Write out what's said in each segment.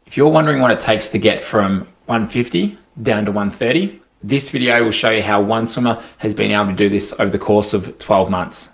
If you're wondering what it takes to get from 150 down to 130, this video will show you how one swimmer has been able to do this over the course of 12 months.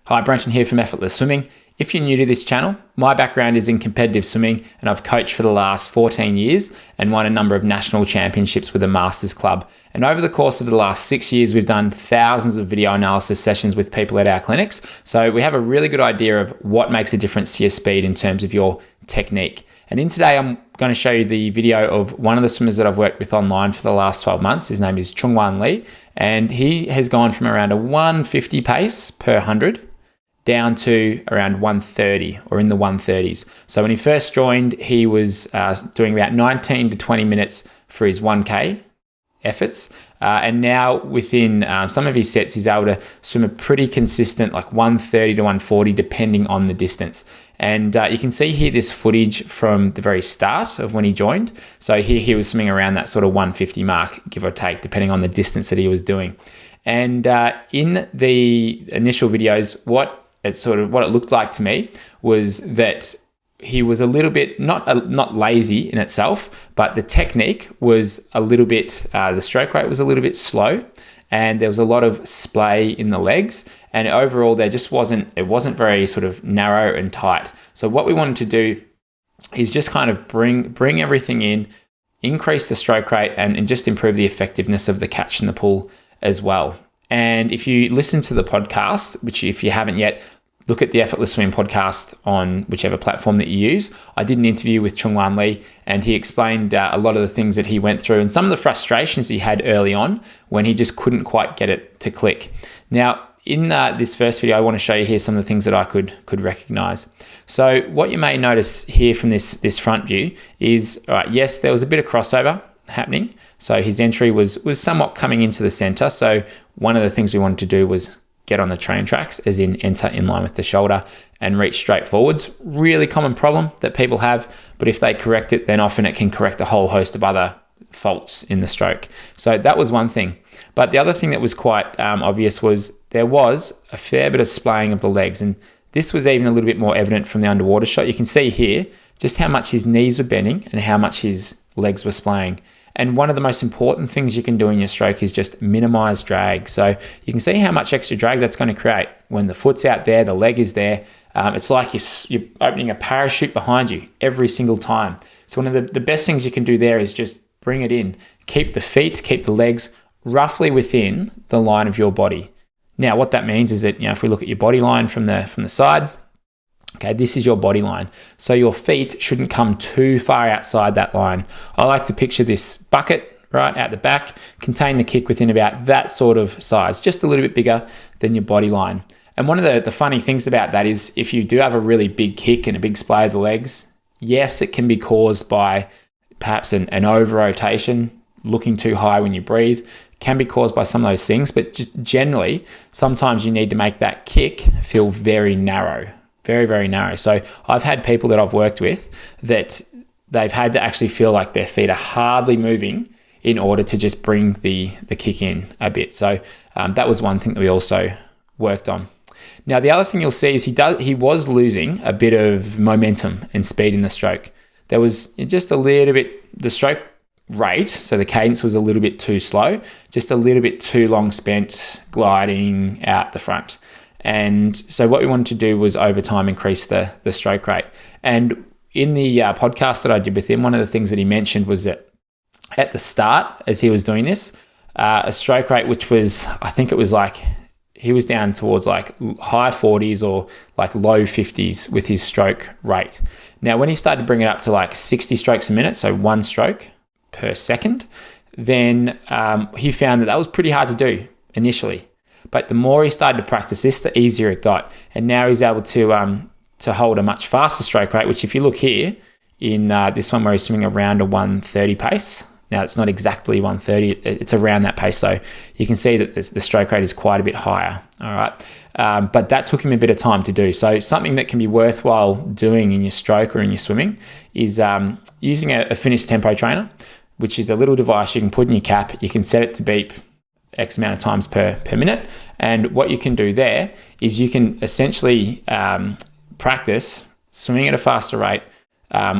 Hi, Brenton here from Effortless Swimming. If you're new to this channel, my background is in competitive swimming and I've coached for the last 14 years and won a number of national championships with a Masters Club. And over the course of the last 6 years, we've done thousands of video analysis sessions with people at our clinics. So we have a really good idea of what makes a difference to your speed in terms of your technique. And in today, I'm going to show you the video of one of the swimmers that I've worked with online for the last 12 months. His name is Chung-Huan Li, and he has gone from around a 150 pace per 100 down to around 130 or in the 130s. So when he first joined, he was doing about 19 to 20 minutes for his 1K efforts. And now within some of his sets, he's able to swim a pretty consistent like 130 to 140 depending on the distance. And you can see here this footage from the very start of when he joined. So here he was swimming around that sort of 150 mark, give or take, depending on the distance that he was doing. And in the initial videos, what it looked like to me was that he was a little bit not lazy in itself, but the technique was a little bit, the stroke rate was a little bit slow, and there was a lot of splay in the legs, and overall it wasn't very sort of narrow and tight. So what we wanted to do is just kind of bring everything in, increase the stroke rate, and just improve the effectiveness of the catch in the pool as well. And if you listen to the podcast, which if you haven't yet, look at the Effortless Swimming podcast on whichever platform that you use. I did an interview with Chung-Huan Li, and he explained a lot of the things that he went through and some of the frustrations he had early on when he just couldn't quite get it to click. Now, in this first video, I want to show you here some of the things that I could recognize. So what you may notice here from this front view is, all right, yes, there was a bit of crossover happening. So his entry was somewhat coming into the center. So one of the things we wanted to do was get on the train tracks, as in enter in line with the shoulder and reach straight forwards. Really common problem that people have, but if they correct it, then often it can correct a whole host of other faults in the stroke. So that was one thing. But the other thing that was quite obvious was there was a fair bit of splaying of the legs, and this was even a little bit more evident from the underwater shot. You can see here just how much his knees were bending and how much his legs were splaying. And one of the most important things you can do in your stroke is just minimize drag. So you can see how much extra drag that's going to create when the foot's out there, the leg is there. It's like you're opening a parachute behind you every single time. So one of the best things you can do there is just bring it in. Keep the feet, keep the legs roughly within the line of your body. Now, what that means is that, if we look at your body line from the side, okay, this is your body line. So your feet shouldn't come too far outside that line. I like to picture this bucket right out the back, contain the kick within about that sort of size, just a little bit bigger than your body line. And one of the funny things about that is if you do have a really big kick and a big splay of the legs, yes, it can be caused by perhaps an over-rotation, looking too high when you breathe, can be caused by some of those things, but just generally, sometimes you need to make that kick feel very narrow. Very, very narrow. So I've had people that I've worked with that they've had to actually feel like their feet are hardly moving in order to just bring the kick in a bit. So that was one thing that we also worked on. Now, the other thing you'll see is he was losing a bit of momentum and speed in the stroke. There was just a little bit, the stroke rate, so the cadence was a little bit too slow, just a little bit too long spent gliding out the front. And so what we wanted to do was over time increase the stroke rate. And in the podcast that I did with him, one of the things that he mentioned was that at the start, as he was doing this, a stroke rate which was, I think it was like, he was down towards like high 40s or like low 50s with his stroke rate. Now, when he started to bring it up to like 60 strokes a minute, so one stroke per second, then he found that was pretty hard to do initially. But the more he started to practice this, the easier it got. And now he's able to hold a much faster stroke rate, which if you look here in this one where he's swimming around a 130 pace. Now, it's not exactly 130, it's around that pace. So you can see that the stroke rate is quite a bit higher. All right. But that took him a bit of time to do. So something that can be worthwhile doing in your stroke or in your swimming is using a finished tempo trainer, which is a little device you can put in your cap. You can set it to beep X amount of times per minute. And what you can do there is you can essentially practice swimming at a faster rate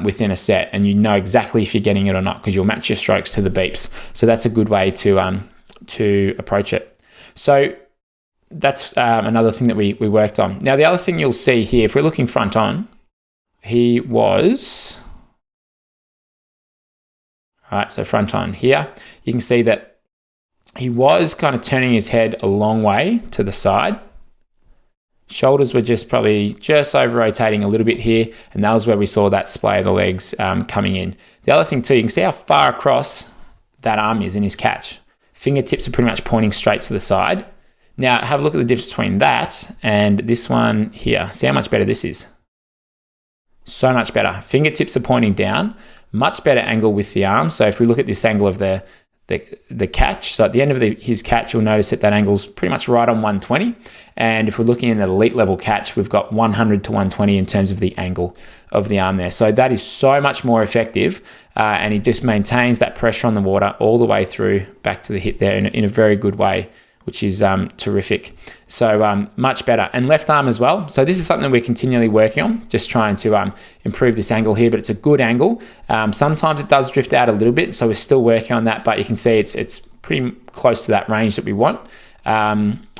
within a set, and you know exactly if you're getting it or not because you'll match your strokes to the beeps. So that's a good way to approach it. So that's another thing that we worked on. Now, the other thing you'll see here, if we're looking front on, he was... All right, so front on here, you can see that he was kind of turning his head a long way to the side. Shoulders were probably just over rotating a little bit here, and that was where we saw that splay of the legs coming in. The other thing too, you can see how far across that arm is in his catch. Fingertips are pretty much pointing straight to the side. Now, have a look at the difference between that and this one here. See how much better this is? So much better. Fingertips are pointing down, much better angle with the arm. So if we look at this angle of the catch, so at the end of his catch, you'll notice that angle's pretty much right on 120. And if we're looking at an elite level catch, we've got 100 to 120 in terms of the angle of the arm there. So that is so much more effective. And he just maintains that pressure on the water all the way through back to the hip there in a very good way, which is terrific. So much better. And left arm as well. So this is something we're continually working on, just trying to improve this angle here, but it's a good angle. Sometimes it does drift out a little bit, so we're still working on that, but you can see it's pretty close to that range that we want.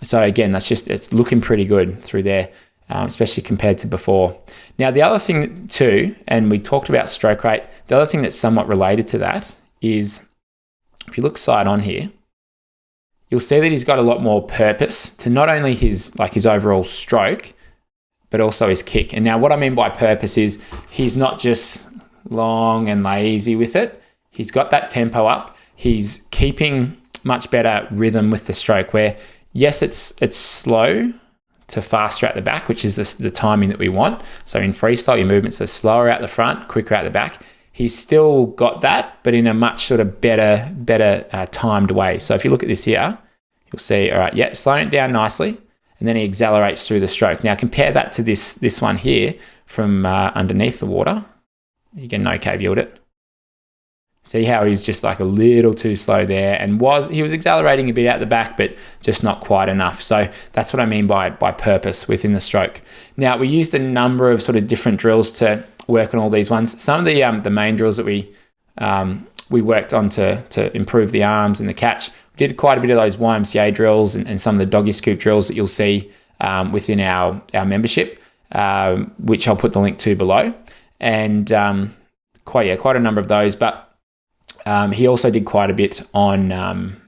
So again, it's looking pretty good through there, especially compared to before. Now, the other thing too, and we talked about stroke rate, the other thing that's somewhat related to that is, if you look side on here, you'll see that he's got a lot more purpose to not only his overall stroke, but also his kick. And now what I mean by purpose is he's not just long and lazy with it. He's got that tempo up. He's keeping much better rhythm with the stroke where, yes, it's slow to faster at the back, which is the timing that we want. So in freestyle, your movements are slower out the front, quicker out the back. He's still got that, but in a much sort of better timed way. So if you look at this here, you'll see, all right, yeah, slowing it down nicely, and then he accelerates through the stroke. Now compare that to this one here from underneath the water. You get an okay view at it. See how he's just like a little too slow there, and he was accelerating a bit out the back, but just not quite enough. So that's what I mean by purpose within the stroke. Now, we used a number of sort of different drills to work on all these ones. Some of the main drills that we worked on to improve the arms and the catch. We did quite a bit of those YMCA drills and some of the doggy scoop drills that you'll see within our membership, which I'll put the link to below. And quite a number of those. But he also did quite a bit on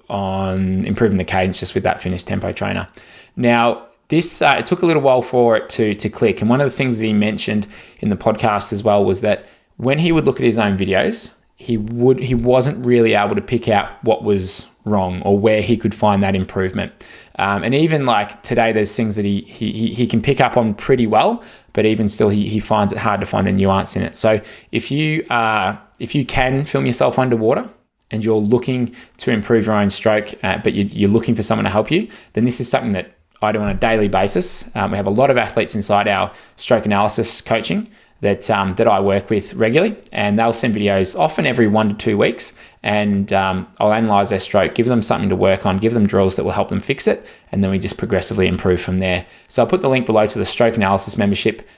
improving the cadence just with that finished tempo trainer. Now, this it took a little while for it to click. And one of the things that he mentioned in the podcast as well was that when he would look at his own videos, he wasn't really able to pick out what was wrong or where he could find that improvement. And even like today, there's things that he can pick up on pretty well, but even still, he finds it hard to find the nuance in it. So if you can film yourself underwater and you're looking to improve your own stroke, but you're looking for someone to help you, then this is something that I do on a daily basis. We have a lot of athletes inside our stroke analysis coaching that I work with regularly, and they'll send videos often every 1 to 2 weeks, and I'll analyze their stroke, give them something to work on, give them drills that will help them fix it, and then we just progressively improve from there. So I'll put the link below to the stroke analysis membership,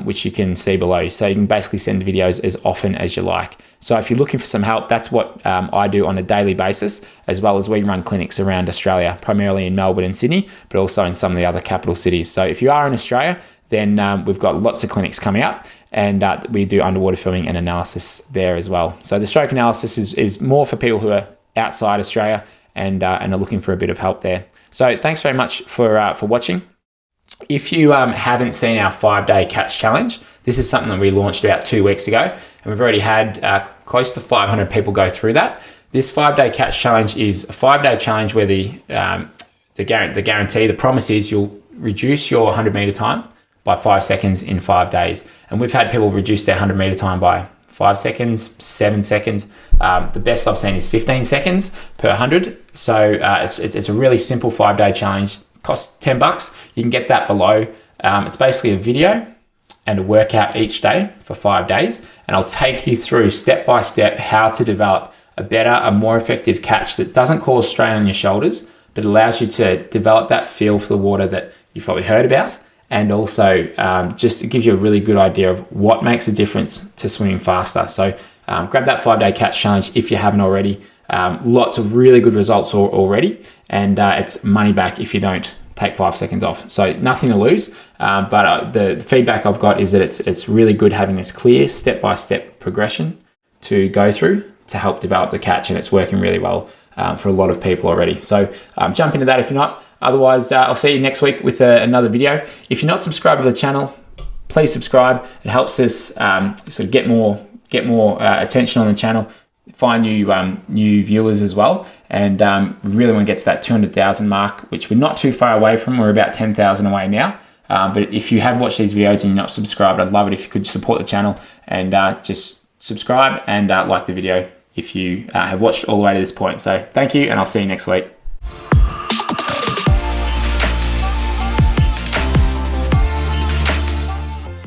which you can see below. So you can basically send videos as often as you like. So if you're looking for some help, that's what I do on a daily basis, as well as we run clinics around Australia, primarily in Melbourne and Sydney, but also in some of the other capital cities. So if you are in Australia, then we've got lots of clinics coming up, and we do underwater filming and analysis there as well. So the stroke analysis is more for people who are outside Australia and are looking for a bit of help there. So thanks very much for watching. If you haven't seen our 5-day catch challenge, this is something that we launched about 2 weeks ago, and we've already had close to 500 people go through that. This 5-day catch challenge is a 5-day challenge where the guarantee, the promise is you'll reduce your 100 meter time by 5 seconds in 5 days. And we've had people reduce their 100 meter time by 5 seconds, 7 seconds. The best I've seen is 15 seconds per 100. So it's a really simple 5-day challenge. Costs $10. You can get that below. It's basically a video and a workout each day for 5 days. And I'll take you through step by step how to develop a better, a more effective catch that doesn't cause strain on your shoulders, but allows you to develop that feel for the water that you've probably heard about. And also just it gives you a really good idea of what makes a difference to swimming faster. So grab that 5-day catch challenge if you haven't already. Lots of really good results already, and it's money back if you don't take 5 seconds off. So nothing to lose, but the feedback I've got is that it's really good having this clear step-by-step progression to go through to help develop the catch, and it's working really well for a lot of people already. So jump into that if you're not. Otherwise, I'll see you next week with another video. If you're not subscribed to the channel, please subscribe. It helps us sort of get more attention on the channel, find new viewers as well, and we really want to get to that 200,000 mark, which we're not too far away from. We're about 10,000 away now. But if you have watched these videos and you're not subscribed, I'd love it if you could support the channel and just subscribe and like the video if you have watched all the way to this point. So thank you, and I'll see you next week.